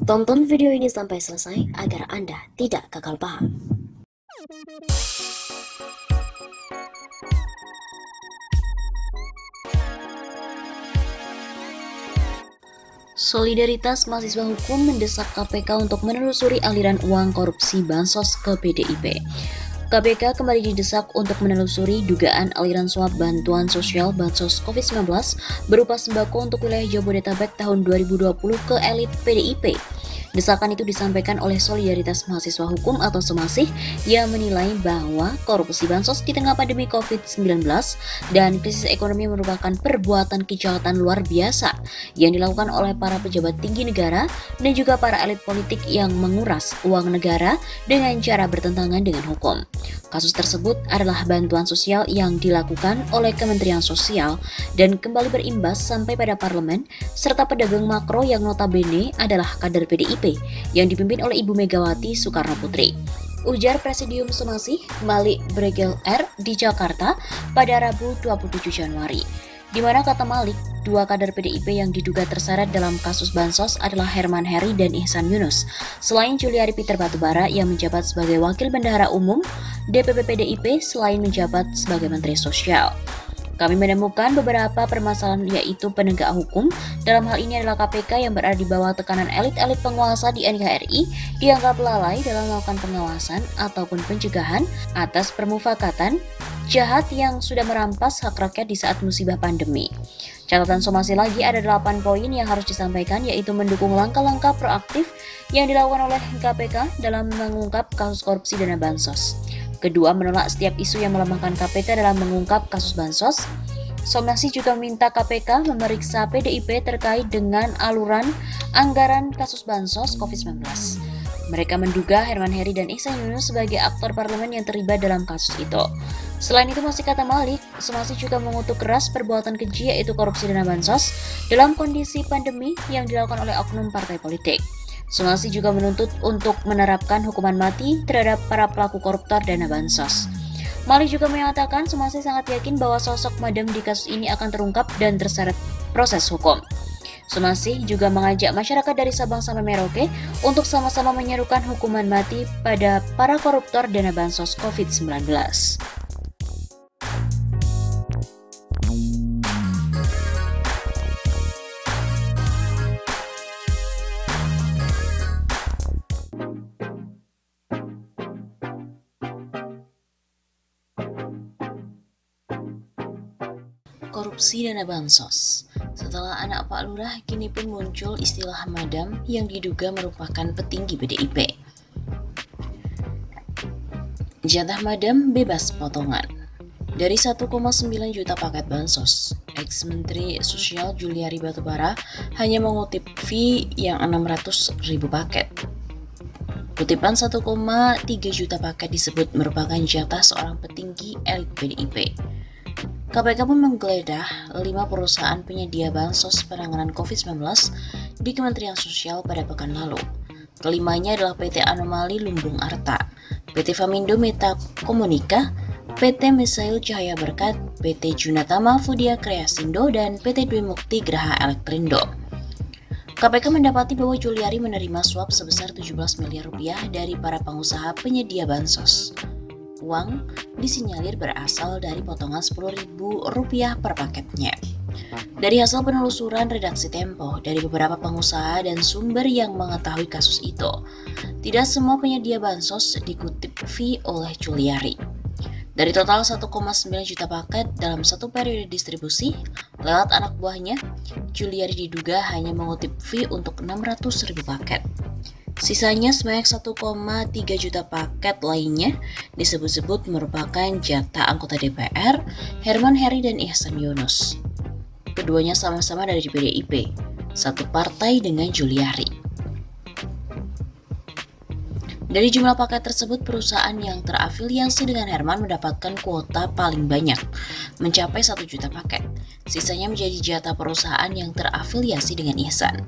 Tonton video ini sampai selesai agar Anda tidak gagal paham. Solidaritas Mahasiswa Hukum mendesak KPK untuk menelusuri aliran uang korupsi Bansos ke PDIP. KPK kembali didesak untuk menelusuri dugaan aliran suap bantuan sosial Bansos COVID-19 berupa sembako untuk wilayah Jabodetabek tahun 2020 ke elit PDIP. Desakan itu disampaikan oleh Solidaritas Mahasiswa Hukum atau Semasih yang menilai bahwa korupsi Bansos di tengah pandemi COVID-19 dan krisis ekonomi merupakan perbuatan kejahatan luar biasa yang dilakukan oleh para pejabat tinggi negara dan juga para elit politik yang menguras uang negara dengan cara bertentangan dengan hukum. Kasus tersebut adalah bantuan sosial yang dilakukan oleh Kementerian Sosial dan kembali berimbas sampai pada parlemen serta pedagang makro yang notabene adalah kader PDIP yang dipimpin oleh Ibu Megawati Soekarno Putri. Ujar Presidium Semasih Malik Bregel R di Jakarta pada Rabu 27 Januari. Di mana kata Malik, dua kader PDIP yang diduga terseret dalam kasus Bansos adalah Herman Heri dan Ihsan Yunus. Selain Juliari Peter Batubara yang menjabat sebagai Wakil Bendahara Umum DPP PDIP selain menjabat sebagai Menteri Sosial. Kami menemukan beberapa permasalahan yaitu penegak hukum, dalam hal ini adalah KPK yang berada di bawah tekanan elit-elit penguasa di NKRI, dianggap lalai dalam melakukan pengawasan ataupun pencegahan atas permufakatan jahat yang sudah merampas hak rakyat di saat musibah pandemi. Catatan somasi lagi ada 8 poin yang harus disampaikan, yaitu mendukung langkah-langkah proaktif yang dilakukan oleh KPK dalam mengungkap kasus korupsi dana Bansos. Kedua, menolak setiap isu yang melemahkan KPK dalam mengungkap kasus Bansos. Somasi juga meminta KPK memeriksa PDIP terkait dengan aluran anggaran kasus Bansos COVID-19. Mereka menduga Herman Heri dan Ihsan Yunus sebagai aktor parlemen yang terlibat dalam kasus itu. Selain itu, masih kata Malik, Somasi juga mengutuk keras perbuatan keji yaitu korupsi dana Bansos dalam kondisi pandemi yang dilakukan oleh oknum partai politik. Somasi juga menuntut untuk menerapkan hukuman mati terhadap para pelaku koruptor dana Bansos. Malik juga menyatakan Somasi sangat yakin bahwa sosok Madam di kasus ini akan terungkap dan terseret proses hukum. Somasi juga mengajak masyarakat dari Sabang sampai Merauke untuk sama-sama menyerukan hukuman mati pada para koruptor dana Bansos COVID-19. Korupsi dana Bansos. Setelah anak Pak Lurah, kini pun muncul istilah Madam yang diduga merupakan petinggi PDIP. Jatah Madam bebas potongan. Dari 1,9 juta paket Bansos, ex-Menteri Sosial Juliari Batubara hanya mengutip fee yang 600.000 paket. Kutipan 1,3 juta paket disebut merupakan jatah seorang petinggi elit PDIP. KPK pun menggeledah 5 perusahaan penyedia bansos penanganan COVID-19 di Kementerian Sosial pada pekan lalu. Kelimanya adalah PT Anomali Lumbung Arta, PT Famindo Meta Komunika, PT Misail Cahaya Berkat, PT Junatama Fudia Kreasindo, dan PT Dwi Mukti Graha Elektrindo. KPK mendapati bahwa Juliari menerima suap sebesar 17 miliar rupiah dari para pengusaha penyedia bansos. Uang disinyalir berasal dari potongan Rp10.000 per paketnya. Dari hasil penelusuran redaksi Tempo dari beberapa pengusaha dan sumber yang mengetahui kasus itu, tidak semua penyedia bansos dikutip fee oleh Juliari. Dari total 1,9 juta paket dalam satu periode distribusi, lewat anak buahnya, Juliari diduga hanya mengutip fee untuk 600.000 paket. Sisanya sebanyak 1,3 juta paket lainnya disebut-sebut merupakan jatah anggota DPR, Herman Heri dan Ihsan Yunus. Keduanya sama-sama dari PDIP, satu partai dengan Juliari. Dari jumlah paket tersebut, perusahaan yang terafiliasi dengan Herman mendapatkan kuota paling banyak, mencapai 1 juta paket. Sisanya menjadi jatah perusahaan yang terafiliasi dengan Ihsan.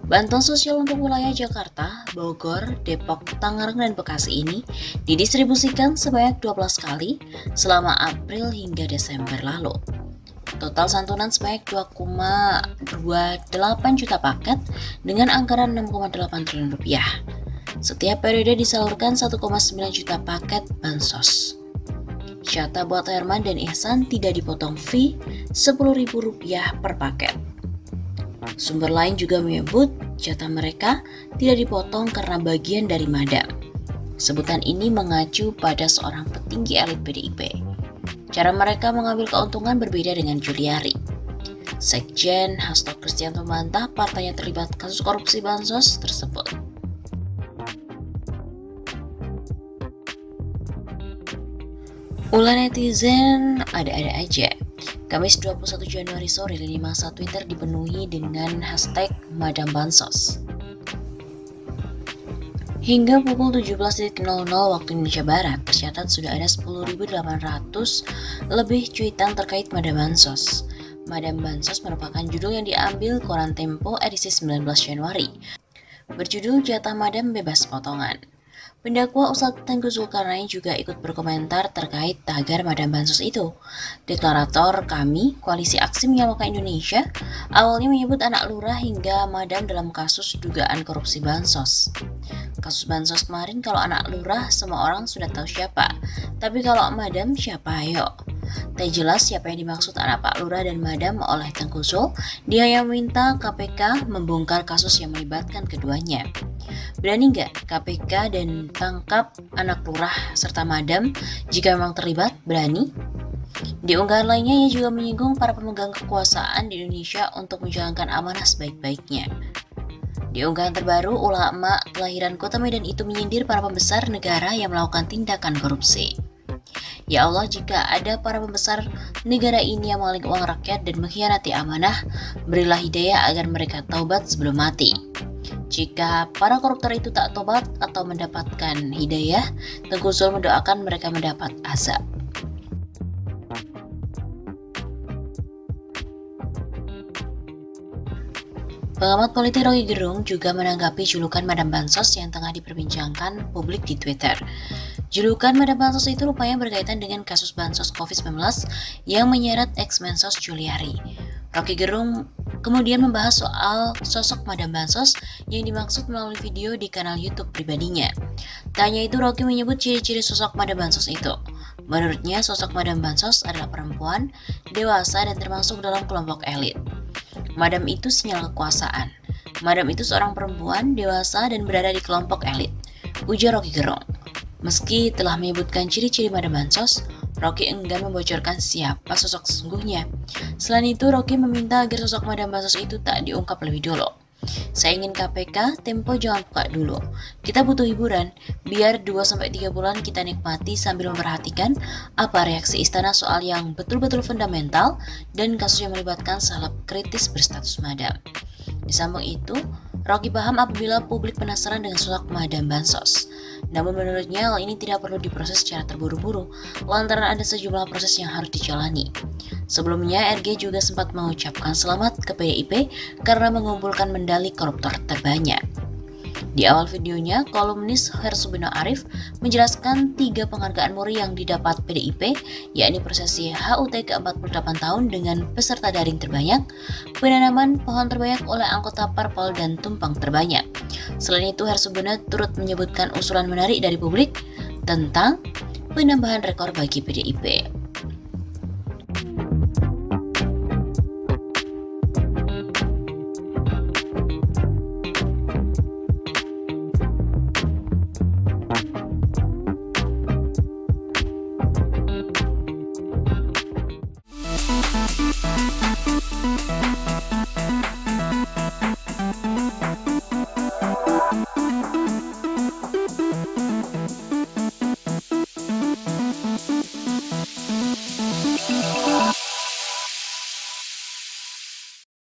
Bantuan sosial untuk wilayah Jakarta, Bogor, Depok, Tangerang, dan Bekasi ini didistribusikan sebanyak 12 kali selama April hingga Desember lalu. Total santunan sebanyak 2,28 juta paket dengan anggaran 6,8 triliun rupiah. Setiap periode disalurkan 1,9 juta paket bansos. Jatah buat Herman dan Ihsan tidak dipotong fee Rp10.000 per paket. Sumber lain juga menyebut jatah mereka tidak dipotong karena bagian dari Madam. Sebutan ini mengacu pada seorang petinggi elit PDIP. Cara mereka mengambil keuntungan berbeda dengan Juliari. Sekjen Hasto Kristianto membantah partainya terlibat kasus korupsi bansos tersebut. Ulah netizen ada-ada aja. Kamis 21 Januari sore, lini masa Twitter dipenuhi dengan hashtag Madam Bansos. Hingga pukul 17.00 waktu Indonesia Barat, tercatat sudah ada 10.800 lebih cuitan terkait Madam Bansos. Madam Bansos merupakan judul yang diambil koran Tempo edisi 19 Januari. Berjudul Jatah Madam Bebas Potongan. Pendakwa Ustadz Tengku Zulkarnain juga ikut berkomentar terkait tagar Madam Bansos itu. Deklarator kami, Koalisi Aksi Menyelamatkan Indonesia, awalnya menyebut anak lurah hingga Madam dalam kasus dugaan korupsi bansos. Kasus bansos kemarin kalau anak lurah semua orang sudah tahu siapa, tapi kalau Madam siapa ayo? Tak jelas siapa yang dimaksud anak Pak Lurah dan Madam oleh Tengku Zul. Dia yang meminta KPK membongkar kasus yang melibatkan keduanya. Berani nggak KPK dan tangkap anak lurah serta Madam jika memang terlibat? Berani? Di unggahan lainnya, ia juga menyinggung para pemegang kekuasaan di Indonesia untuk menjalankan amanah sebaik-baiknya. Di unggahan terbaru, ulama kelahiran Kota Medan itu menyindir para pembesar negara yang melakukan tindakan korupsi. Ya Allah, jika ada para pembesar negara ini yang mengaling uang rakyat dan mengkhianati amanah, berilah hidayah agar mereka taubat sebelum mati. Jika para koruptor itu tak tobat atau mendapatkan hidayah, Tengku Zul mendoakan mereka mendapat azab. Pengamat politik Roky Gerung juga menanggapi julukan Madam Bansos yang tengah diperbincangkan publik di Twitter. Julukan Madam Bansos itu rupanya berkaitan dengan kasus bansos COVID-19 yang menyeret ex-Mensos Juliari. Roky Gerung kemudian membahas soal sosok Madam Bansos yang dimaksud melalui video di kanal YouTube pribadinya. Tak hanya itu, Roky menyebut ciri-ciri sosok Madam Bansos itu. Menurutnya, sosok Madam Bansos adalah perempuan, dewasa, dan termasuk dalam kelompok elit. Madam itu sinyal kekuasaan. Madam itu seorang perempuan, dewasa, dan berada di kelompok elit, ujar Roky Gerung. Meski telah menyebutkan ciri-ciri Madam Bansos, Roky enggan membocorkan siapa sosok sesungguhnya. Selain itu, Roky meminta agar sosok Madam Bansos itu tak diungkap lebih dulu. Saya ingin KPK, Tempo jangan buka dulu. Kita butuh hiburan, biar 2-3 bulan kita nikmati sambil memperhatikan apa reaksi istana soal yang betul-betul fundamental dan kasus yang melibatkan salep kritis berstatus Madam. Di samping itu, Roky paham apabila publik penasaran dengan sosok Madam Bansos. Namun menurutnya hal ini tidak perlu diproses secara terburu-buru, lantaran ada sejumlah proses yang harus dijalani. Sebelumnya, RG juga sempat mengucapkan selamat ke PDIP karena mengumpulkan medali koruptor terbanyak. Di awal videonya, kolumnis Hersubino Arif menjelaskan 3 penghargaan muri yang didapat PDIP, yakni prosesi HUT ke-48 tahun dengan peserta daring terbanyak, penanaman pohon terbanyak oleh anggota parpol, dan tumpang terbanyak. Selain itu, Hersubino turut menyebutkan usulan menarik dari publik tentang penambahan rekor bagi PDIP.